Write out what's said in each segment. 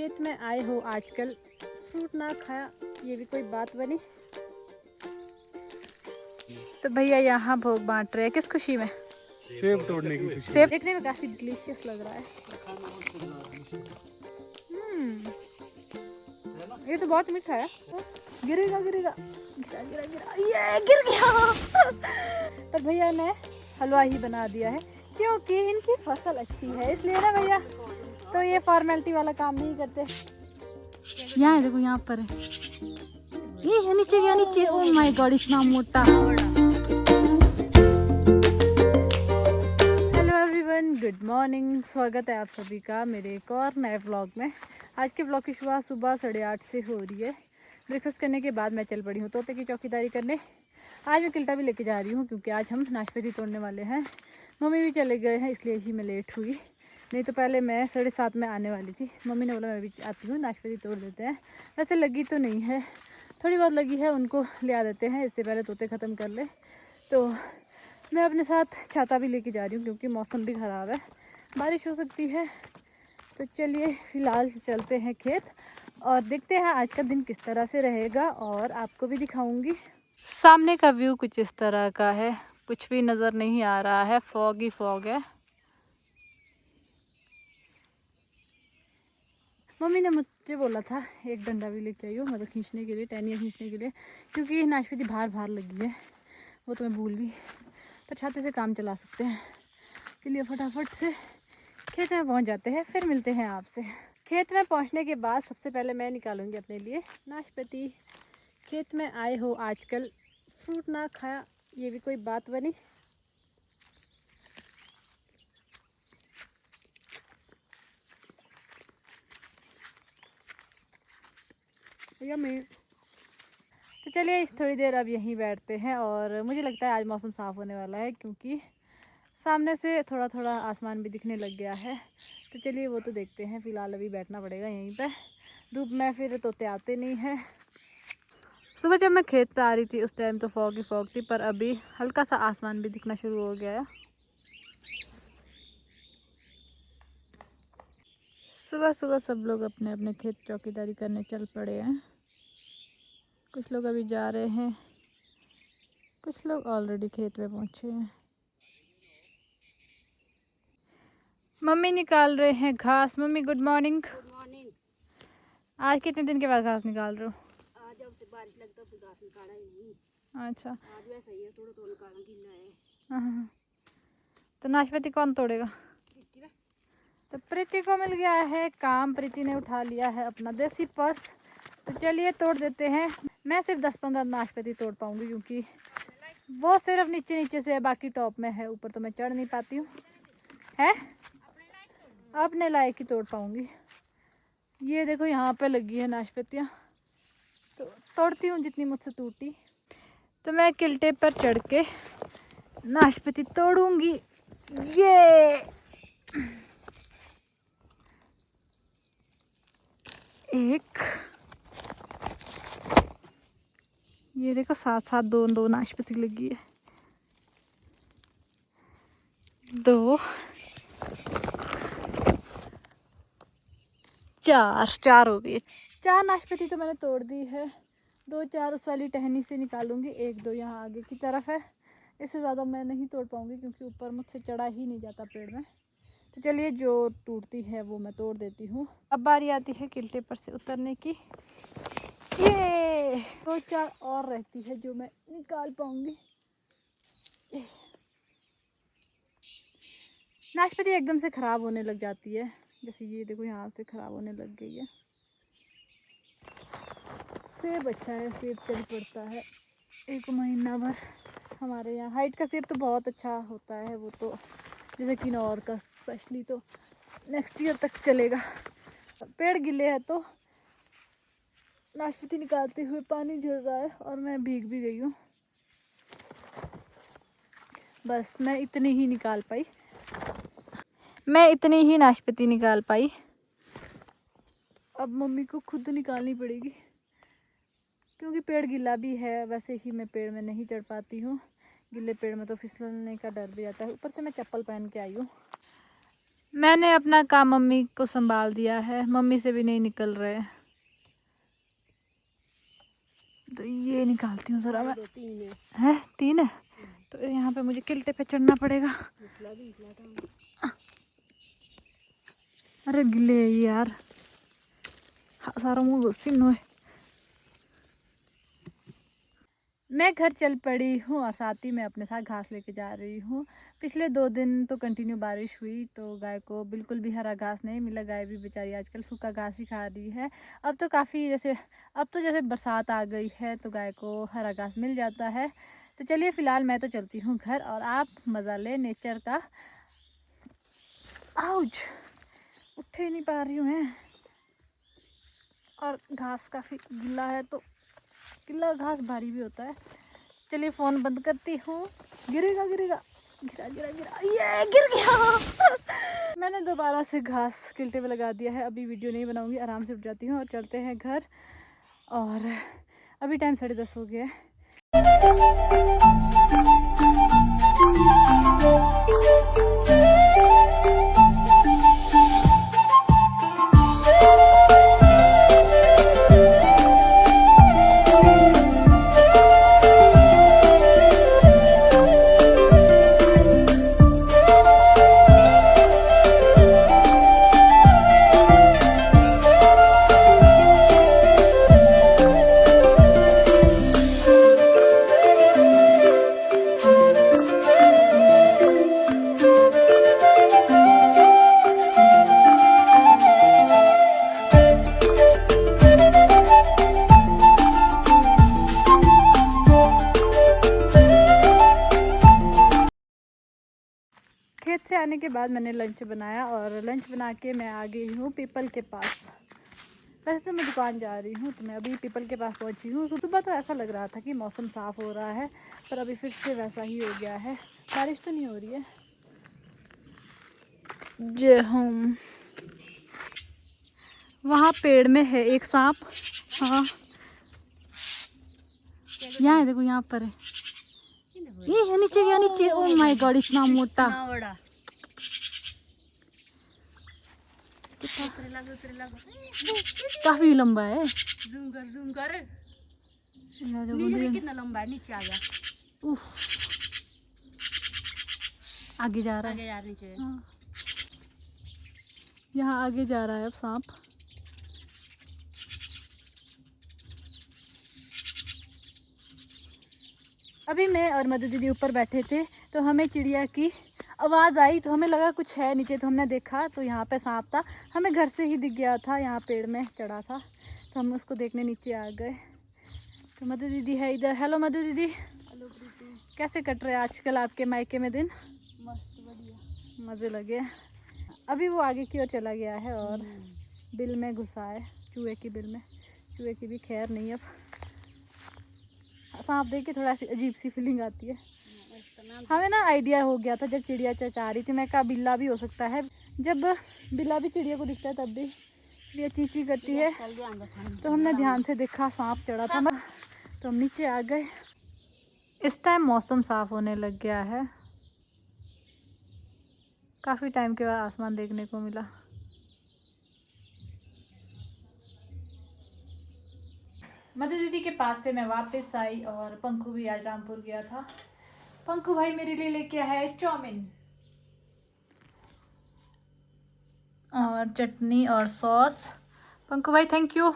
खेत में आए हो आजकल, फ्रूट ना खाया ये भी कोई बात बनी। तो भैया यहाँ भोग बांट रहे हैं, किस खुशी में? सेब तोड़ने की खुशी। सेब देखने में काफी डिलीशियस लग रहा है। ये तो बहुत मीठा है। गिरेगा गिरेगा गिरा गिरा गिरा, ये गिर गया। तो भैया ने हलवा ही बना दिया है क्योंकि इनकी फसल अच्छी है, इसलिए ना भैया तो ये फॉर्मेलिटी वाला काम नहीं करते। यहाँ है, देखो यहाँ पर है, ये है नीचे गया नीचे। ओह माय गॉड, इतना मोटा। Hello everyone, good morning. स्वागत है आप सभी का मेरे एक और नए व्लॉग में। आज के व्लॉग की शुरुआत सुबह 8:30 से हो रही है। ब्रेकफास्ट करने के बाद मैं चल पड़ी हूँ तोते की चौकीदारी करने। आज मैं किल्टा भी लेके जा रही हूँ क्योंकि आज हम नाशपाती तोड़ने वाले हैं। मम्मी भी चले गए हैं इसलिए ही मैं लेट हुई, नहीं तो पहले मैं 7:30 में आने वाली थी। मम्मी ने बोला मैं भी आती हूँ, नाशपाती तोड़ देते हैं। वैसे लगी तो नहीं है, थोड़ी बहुत लगी है, उनको ले आ देते हैं, इससे पहले तोते ख़त्म कर ले। तो मैं अपने साथ छाता भी लेके जा रही हूँ क्योंकि मौसम भी ख़राब है, बारिश हो सकती है। तो चलिए फ़िलहाल चलते हैं खेत और देखते हैं आज का दिन किस तरह से रहेगा और आपको भी दिखाऊंगी। सामने का व्यू कुछ इस तरह का है, कुछ भी नज़र नहीं आ रहा है, फॉग ही फॉग है। मम्मी ने मुझे बोला था एक डंडा भी लेके आई हो, मतलब खींचने के लिए, टहनियाँ खींचने के लिए, क्योंकि नाशपाती बाहर लगी है, वो तो मैं भूल गई। तो छाते से काम चला सकते हैं। चलिए फटाफट से खेत में पहुंच जाते हैं, फिर मिलते हैं आपसे। खेत में पहुंचने के बाद सबसे पहले मैं निकालूंगी अपने लिए नाशपाती। खेत में आए हो आजकल, फ्रूट ना खाया ये भी कोई बात बनी। तो चलिए थोड़ी देर अब यहीं बैठते हैं और मुझे लगता है आज मौसम साफ़ होने वाला है क्योंकि सामने से थोड़ा थोड़ा आसमान भी दिखने लग गया है। तो चलिए वो तो देखते हैं, फ़िलहाल अभी बैठना पड़ेगा यहीं पे, धूप में फिर तोते आते नहीं हैं। सुबह जब मैं खेत पे आ रही थी उस टाइम तो फॉग ही फॉग थी, पर अभी हल्का सा आसमान भी दिखना शुरू हो गया है। सुबह सुबह सब लोग अपने अपने खेत चौकीदारी करने चल पड़े हैं। कुछ लोग अभी जा रहे हैं, कुछ लोग ऑलरेडी खेत में पहुंचे हैं। मम्मी निकाल रहे हैं घास। Mummy good morning. Good morning. आज कितने दिन के बाद घास निकाल रहे हो? आज जब से बारिश लगी तब से घास निकाला ही नहीं। अच्छा, आज वैसा ही है, थोड़ा थोड़ा निकालना गिल्ला है। हाँ। तो नाशपाती कौन तोड़ेगा? प्रीति तो प्रीति को मिल गया है काम, प्रीति ने उठा लिया है अपना देसी पर्स। तो चलिए तोड़ देते हैं। मैं सिर्फ 10-15 नाशपाती तोड़ पाऊंगी क्योंकि वो सिर्फ नीचे नीचे से है, बाकी टॉप में है, ऊपर तो मैं चढ़ नहीं पाती हूँ। है अपने लायक ही तोड़ पाऊंगी। ये देखो यहाँ पे लगी है नाशपातियाँ, तो तोड़ती हूँ जितनी मुझसे टूटी। तो मैं किल्टे पर चढ़ के नाशपाती तोड़ूंगी। ये एक, ये देखो साथ साथ दो दो नाशपाती लगी है। 2 4 हो गई। 4 नाशपाती तो मैंने तोड़ दी है। 2-4 उस वाली टहनी से निकालूंगी, 1-2 यहाँ आगे की तरफ है। इससे ज़्यादा मैं नहीं तोड़ पाऊंगी क्योंकि ऊपर मुझसे चढ़ा ही नहीं जाता पेड़ में। तो चलिए जो टूटती है वो मैं तोड़ देती हूँ। अब बारी आती है किल्टे पर से उतरने की। ये 2-4 और रहती है जो मैं निकाल पाऊंगी। नाशपाती एकदम से ख़राब होने लग जाती है, जैसे ये देखो यहाँ से ख़राब होने लग गई है। सेब अच्छा है, सेब चल पड़ता है 1 महीना भर। हमारे यहाँ हाइट का सेब तो बहुत अच्छा होता है, वो तो जैसे किन्नौर का स्पेशली तो नेक्स्ट ईयर तक चलेगा। पेड़ गिले है तो नाशपाती निकालते हुए पानी झड़ रहा है और मैं भीग भी गई हूँ। बस मैं इतनी ही निकाल पाई, मैं इतनी ही नाशपाती निकाल पाई। अब मम्मी को खुद निकालनी पड़ेगी क्योंकि पेड़ गिला भी है। वैसे ही मैं पेड़ में नहीं चढ़ पाती हूँ, गिले पेड़ में तो फिसलने का डर भी आता है। ऊपर से मैं चप्पल पहन के आई हूँ। मैंने अपना काम मम्मी को संभाल दिया है, मम्मी से भी नहीं निकल रहे। तो ये निकालती हूँ ज़रा मैं। 2-3 है 3 है तो यहाँ पे मुझे किल्टे पे चढ़ना पड़ेगा। अरे गिले है ये यार, सारा मुँह घुसी है। मैं घर चल पड़ी हूँ और साथ ही मैं अपने साथ घास लेके जा रही हूँ। पिछले 2 दिन तो कंटिन्यू बारिश हुई तो गाय को बिल्कुल भी हरा घास नहीं मिला। गाय भी बेचारी आजकल सूखा घास ही खा रही है। अब तो जैसे बरसात आ गई है तो गाय को हरा घास मिल जाता है। तो चलिए फ़िलहाल मैं तो चलती हूँ घर और आप मज़ा ले नेचर का। आउच, उठ ही नहीं पा रही हूँ मैं, और घास काफ़ी गीला है तो गीला घास भारी भी होता है। चलिए फ़ोन बंद करती हूँ। गिरेगा गिरेगा, गिरा गिरा गिरा, ये गिर गया। मैंने दोबारा से घास किल्टे पे लगा दिया है। अभी वीडियो नहीं बनाऊंगी, आराम से उठ जाती हूँ और चलते हैं घर। और अभी टाइम 10:30 हो गया है। खेत से आने के बाद मैंने लंच बनाया और लंच बना के मैं आ गई हूँ पीपल के पास। वैसे तो मैं दुकान जा रही हूँ तो मैं अभी पीपल के पास पहुँची हूँ। सुबह तो ऐसा लग रहा था कि मौसम साफ़ हो रहा है पर अभी फिर से वैसा ही हो गया है। बारिश तो नहीं हो रही है। जे हम वहाँ पेड़ में है एक सांप। हाँ यहाँ है, देखो यहाँ पर है। ये है नीचे गया, नीचे। ओ माय गॉड, इतना मोटा। काफी लंबा है। जूम कर कितना लंबा है, नीचे आ गया। उफ, आगे जा रहा है। आगे यार नीचे। हाँ। यहाँ आगे जा रहा है अब सांप। अभी मैं और मधु दीदी ऊपर बैठे थे तो हमें चिड़िया की आवाज़ आई तो हमें लगा कुछ है नीचे। तो हमने देखा तो यहाँ पे सांप था। हमें घर से ही दिख गया था, यहाँ पेड़ में चढ़ा था तो हम उसको देखने नीचे आ गए। तो मधु दीदी है इधर। हेलो मधु दीदी। हेलो प्रीति। कैसे कट रहे हैं आजकल आपके मायके में दिन? मस्त बढ़िया, मज़े लगे। अभी वो आगे की ओर चला गया है और बिल में घुसा है, चूहे की बिल में। चूहे की भी खैर नहीं। अब सांप देख के थोड़ा सी अजीब सी फीलिंग आती है। हमें ना आइडिया हो गया था जब चिड़िया चचा रही थी, मैं कहा बिल्ला भी हो सकता है। जब बिल्ला भी चिड़िया को दिखता है तब भी चिड़िया चींची करती है। तो हमने ध्यान से देखा सांप चढ़ा था तो हम नीचे आ गए। इस टाइम मौसम साफ होने लग गया है। काफ़ी टाइम के बाद आसमान देखने को मिला। मधु दीदी के पास से मैं वापस आई और पंकु भी आज रामपुर गया था। पंकु भाई मेरे लिए लेके आया है चाउमीन और चटनी और सॉस। पंकु भाई थैंक यू।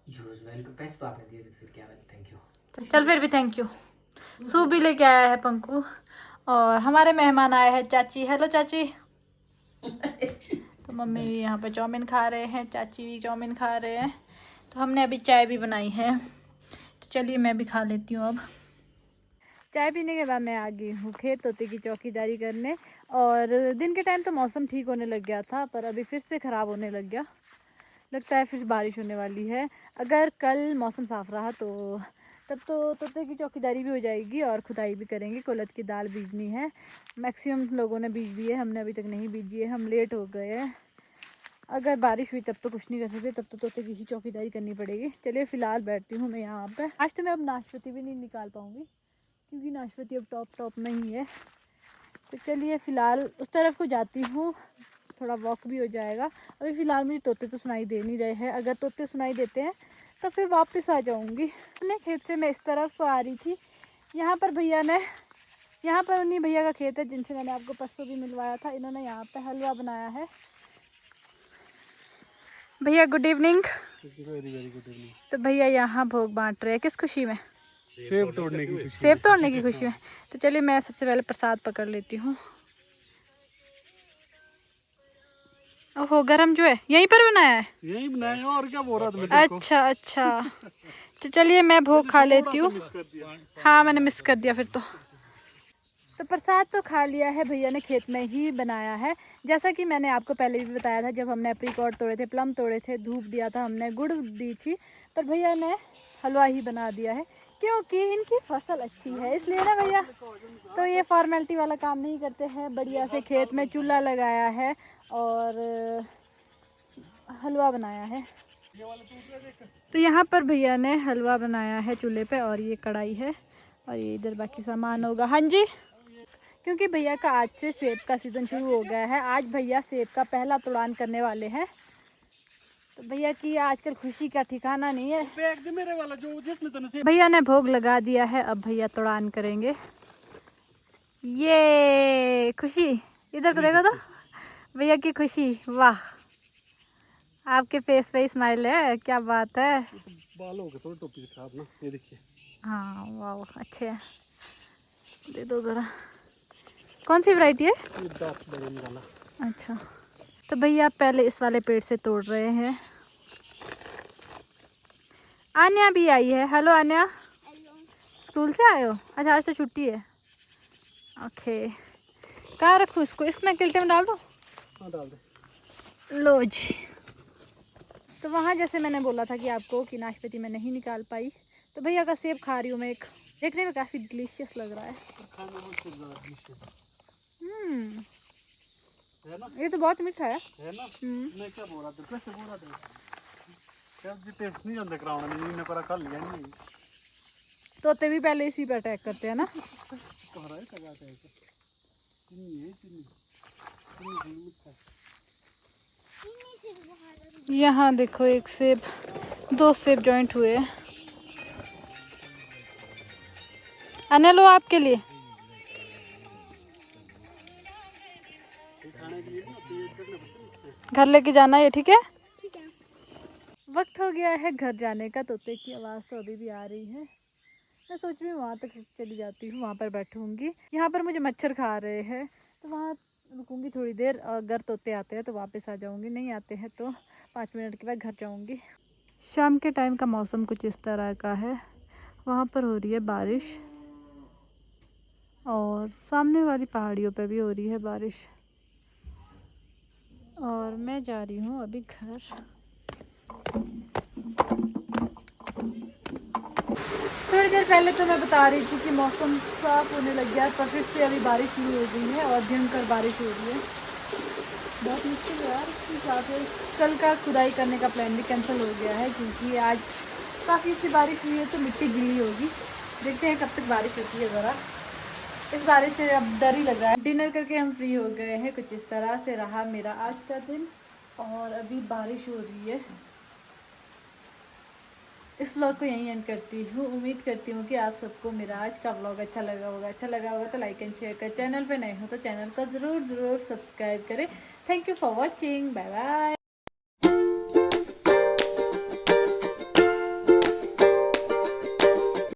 पैसे तो आपने दिए थे, फिर क्या थैंक यू। चल फिर भी थैंक यू। सूप भी लेके आया है पंकु। और हमारे मेहमान आए हैं चाची। हेलो चाची। तो मम्मी भी यहाँ पे चाउमीन खा रहे हैं, चाची भी चाउमीन खा रहे हैं। तो हमने अभी चाय भी बनाई है तो चलिए मैं भी खा लेती हूँ अब। चाय पीने के बाद मैं आ गई हूँ खेत तोते की चौकीदारी करने। और दिन के टाइम तो मौसम ठीक होने लग गया था पर अभी फिर से ख़राब होने लग गया। लगता है फिर बारिश होने वाली है। अगर कल मौसम साफ़ रहा तो तब तो तोते की चौकीदारी भी हो जाएगी और खुदाई भी करेंगे। कुल्थ की दाल बीजनी है। मैक्सिमम लोगों ने बीज दी है, हमने अभी तक नहीं बीजी है, हम लेट हो गए हैं। अगर बारिश हुई तब तो कुछ नहीं कर सकते, तब तो तोते की ही चौकीदारी करनी पड़ेगी। चलिए फ़िलहाल बैठती हूँ मैं यहाँ पे। आज तो मैं अब नाशपाती भी नहीं निकाल पाऊँगी क्योंकि नाशपाती अब टॉप में ही है। तो चलिए फ़िलहाल उस तरफ को जाती हूँ थोड़ा वॉक भी हो जाएगा। अभी फ़िलहाल मुझे तोते तो सुनाई दे नहीं रहे हैं, अगर तोते सुनाई देते हैं तो फिर वापस आ जाऊँगी। अपने खेत से मैं इस तरफ को आ रही थी, यहाँ पर उन्हीं भैया का खेत है जिनसे मैंने आपको परसों भी मिलवाया था। इन्होंने यहाँ पे हलवा बनाया है। भैया good evening. Very very good evening. तो भैया यहाँ भोग बांट रहे हैं, किस खुशी में? सेब तोड़ने की खुशी। सेब तोड़ने की खुशी में। तो चलिए मैं सबसे पहले प्रसाद पकड़ लेती हूँ। ओहो, गरम जो है यहीं पर बनाया है? यही बनाया और क्या बोल रहा था मैं अच्छा अच्छा। तो चलिए मैं भोग खा लेती हूँ। हाँ मैंने मिस कर दिया फिर तो प्रसाद तो खा लिया है, भैया ने खेत में ही बनाया है। जैसा कि मैंने आपको पहले भी बताया था, जब हमने एप्रीकॉट तोड़े थे, प्लम तोड़े थे, धूप दिया था हमने, गुड़ दी थी, पर भैया ने हलवा ही बना दिया है क्योंकि इनकी फसल अच्छी है, इसलिए ना भैया। तो ये फॉर्मेलिटी वाला काम नहीं करते हैं, बढ़िया से खेत में चूल्हा लगाया है और हलवा बनाया है। तो यहाँ पर भैया ने हलवा बनाया है चूल्हे पे और ये कढ़ाई है और ये इधर बाकी सामान होगा। हाँ जी, क्योंकि भैया का आज से सेब का सीज़न शुरू हो गया है। आज भैया सेब का पहला तुड़ान करने वाले हैं। तो भैया की आजकल खुशी का ठिकाना नहीं है। बैग दे मेरे वाला जो जिसमें तने सेब। भैया ने भोग लगा दिया है, अब भैया तुड़ान करेंगे। ये खुशी इधर को देखो तो, भैया की खुशी। वाह, आपके फेस पे स्माइल है, क्या बात है। बाल हो गए थोड़ी टोपी खराब ना, ये देखिए। हाँ वाह अच्छे हैं, दे दो ज़रा। कौन सी वैरायटी है? ये डार्क बैगन वाला। अच्छा, तो भैया पहले इस वाले पेड़ से तोड़ रहे हैं। आन्या भी आई है। हेलो आन्या, स्कूल से आए हो? अच्छा आज तो छुट्टी है। ओके, कहाँ रखूँ इसको? इसमें किल्टे में डाल दो। हाँ डाल दे। लो जी। तो वहाँ जैसे मैंने बोला था कि आपको कि नाशपाती मैं नहीं निकाल पाई, तो भैया का सेब खा रही हूँ मैं। एक देखने में काफ़ी डिलीशियस लग रहा है। खाने में उससे ज़्यादा डिलीशियस है ना। ये तो बहुत मीठा है। ना। मैं क्या बोल रहा था, कैसे बोल रहा था क्या जी, टेस्ट नहीं जानते कराउंड नहीं ने करा खा लिया नहीं। तोते भी पहले इसी पे अटैक करते हैं ना। कह रहा है क्या बात है, चीनी है चीनी चीनी मीठा। यहाँ देखो, एक सेब, दो सेब जॉइंट हुए। आने लो आपके लिए। घर लेके जाना है, ठीक है? वक्त हो गया है घर जाने का। तोते की आवाज़ तो अभी भी आ रही है। मैं सोच रही हूँ वहाँ तक चली जाती हूँ, वहाँ पर बैठूँगी। यहाँ पर मुझे मच्छर खा रहे हैं तो वहाँ रुकूँगी थोड़ी देर। अगर तोते आते हैं तो वापस आ जाऊँगी, नहीं आते हैं तो 5 मिनट के बाद घर जाऊँगी। शाम के टाइम का मौसम कुछ इस तरह का है। वहाँ पर हो रही है बारिश और सामने वाली पहाड़ियों पर भी हो रही है बारिश। और मैं जा रही हूँ अभी घर। थोड़ी देर पहले तो मैं बता रही थी कि मौसम साफ होने लग गया है, पर फिर से अभी बारिश शुरू हो गई है और भयंकर बारिश हो रही है। बहुत मुश्किल है यार इसके साथ। कल का खुदाई करने का प्लान भी कैंसिल हो गया है क्योंकि आज काफ़ी सी बारिश हुई है तो मिट्टी गीली होगी। देखते हैं कब तक बारिश होती है। ज़रा इस बारिश से अब डर ही लग रहा है। डिनर करके हम फ्री हो गए हैं। कुछ इस तरह से रहा मेरा आज का दिन और अभी बारिश हो रही है। इस व्लॉग को यहीं एंड करती हूँ। उम्मीद करती हूँ कि आप सबको मेरा आज का व्लॉग अच्छा लगा होगा। अच्छा लगा होगा तो लाइक एंड शेयर कर। चैनल पे नए हो तो चैनल को ज़रूर सब्सक्राइब करें। Thank you for watching. Bye bye.